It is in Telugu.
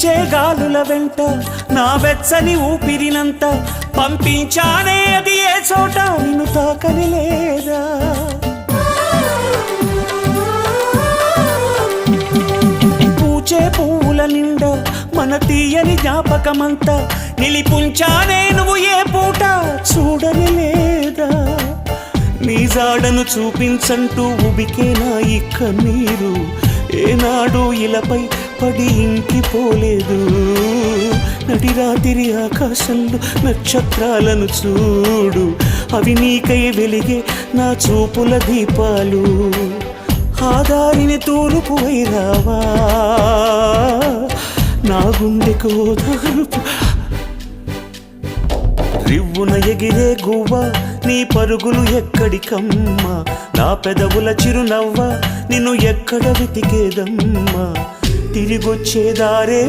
వీచే గాలుల వెంట నా వెచ్చని ఊపిరినంత పంపించానే అది ఏ చోట నిన్ను తాకని లేదా పూచే పువ్వుల నిండా మన తీయని జ్ఞాపకమంతా నిలిపుంచానే నువ్వు ఏ పూట చూడని లేదా నీ జాడను చూపించంటూ ఉబికేనా ఈ కన్నీరు ఏనాడు ఇలపై పడి ఇంకిపోలేదు నడిరాతిరి ఆకాశంలో నక్షత్రాలను చూడు అవి నీకై వెలిగే నా చూపుల దీపాలు ఆ దారిని తూర్పు వైరావా నా గుండెకు ఓదార్పు రివ్వున ఎగిరే గువ్వ నీ పరుగులు ఎక్కడికమ్మా నా పెదవుల చిరునవ్వ నిన్ను ఎక్కడ వెతికేదమ్మా తిరిగొచ్చే దారే